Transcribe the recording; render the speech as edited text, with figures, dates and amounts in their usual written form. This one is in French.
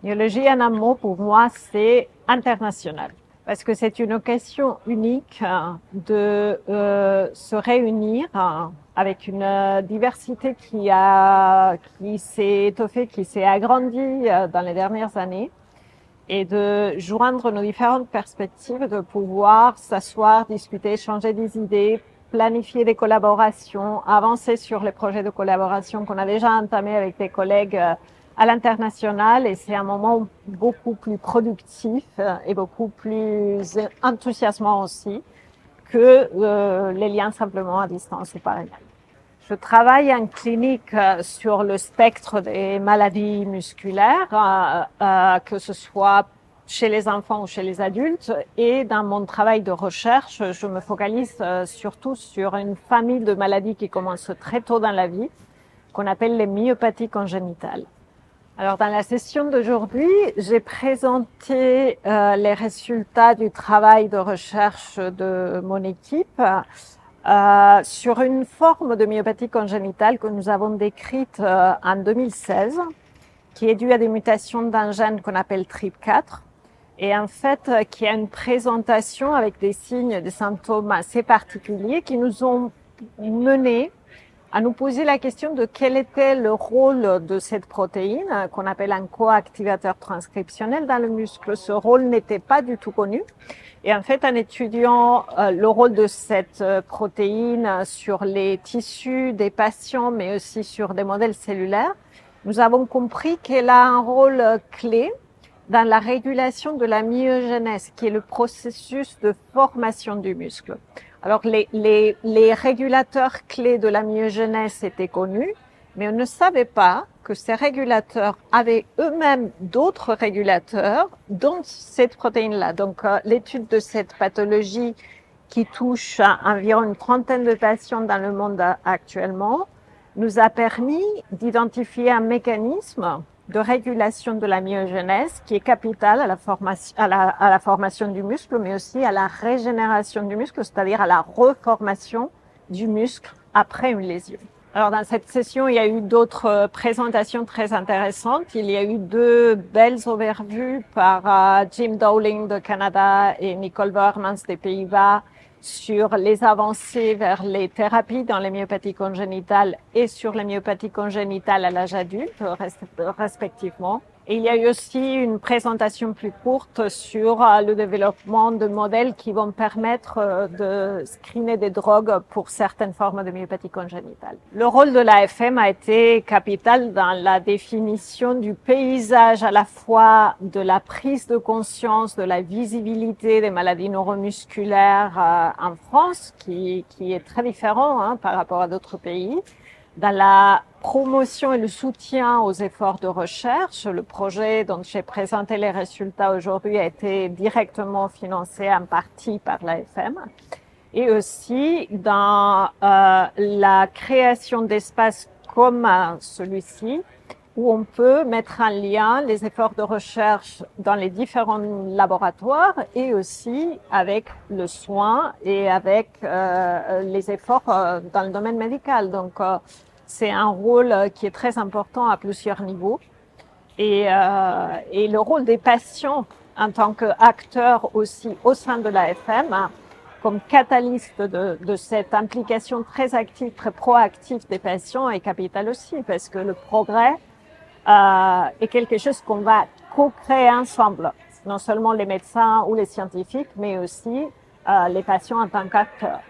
Biologie en un mot, pour moi, c'est international. Parce que c'est une occasion unique de se réunir avec une diversité qui s'est étoffée, qui s'est agrandie dans les dernières années, et de joindre nos différentes perspectives, de pouvoir s'asseoir, discuter, échanger des idées, planifier des collaborations, avancer sur les projets de collaboration qu'on a déjà entamés avec des collègues à l'international. Et c'est un moment beaucoup plus productif et beaucoup plus enthousiasmant aussi que les liens simplement à distance ou par email. Je travaille en clinique sur le spectre des maladies musculaires, que ce soit chez les enfants ou chez les adultes. Et dans mon travail de recherche, je me focalise surtout sur une famille de maladies qui commencent très tôt dans la vie, qu'on appelle les myopathies congénitales. Alors, dans la session d'aujourd'hui, j'ai présenté les résultats du travail de recherche de mon équipe sur une forme de myopathie congénitale que nous avons décrite en 2016, qui est due à des mutations d'un gène qu'on appelle TRIP4, et en fait qui a une présentation avec des signes, des symptômes assez particuliers qui nous ont menés à nous poser la question de quel était le rôle de cette protéine qu'on appelle un coactivateur transcriptionnel dans le muscle. Ce rôle n'était pas du tout connu. Et en fait, en étudiant le rôle de cette protéine sur les tissus des patients, mais aussi sur des modèles cellulaires, nous avons compris qu'elle a un rôle clé dans la régulation de la myogénèse, qui est le processus de formation du muscle. Alors, les régulateurs clés de la myogénèse étaient connus, mais on ne savait pas que ces régulateurs avaient eux-mêmes d'autres régulateurs, dont cette protéine-là. Donc, l'étude de cette pathologie qui touche environ une trentaine de patients dans le monde actuellement nous a permis d'identifier un mécanisme de régulation de la myogénèse qui est capital à la formation du muscle, mais aussi à la régénération du muscle, c'est-à-dire à la reformation du muscle après une lésion. Alors, dans cette session, il y a eu d'autres présentations très intéressantes. Il y a eu deux belles overvues par Jim Dowling de Canada et Nicole Vermans des Pays-Bas sur les avancées vers les thérapies dans les myopathies congénitales et sur les myopathies congénitales à l'âge adulte, respectivement. Et il y a eu aussi une présentation plus courte sur le développement de modèles qui vont permettre de screener des drogues pour certaines formes de myopathie congénitale. Le rôle de l'AFM a été capital dans la définition du paysage à la fois de la prise de conscience, de la visibilité des maladies neuromusculaires en France, qui est très différent par rapport à d'autres pays, dans la promotion et le soutien aux efforts de recherche. Le projet dont j'ai présenté les résultats aujourd'hui a été directement financé en partie par l'AFM. Et aussi dans la création d'espaces comme celui-ci, où on peut mettre en lien les efforts de recherche dans les différents laboratoires et aussi avec le soin et avec les efforts dans le domaine médical. Donc, c'est un rôle qui est très important à plusieurs niveaux. Et le rôle des patients en tant qu'acteurs aussi au sein de l'AFM, comme catalyste de cette implication très active, très proactive des patients est capital aussi, parce que le progrès est quelque chose qu'on va co-créer ensemble, non seulement les médecins ou les scientifiques, mais aussi les patients en tant qu'acteurs.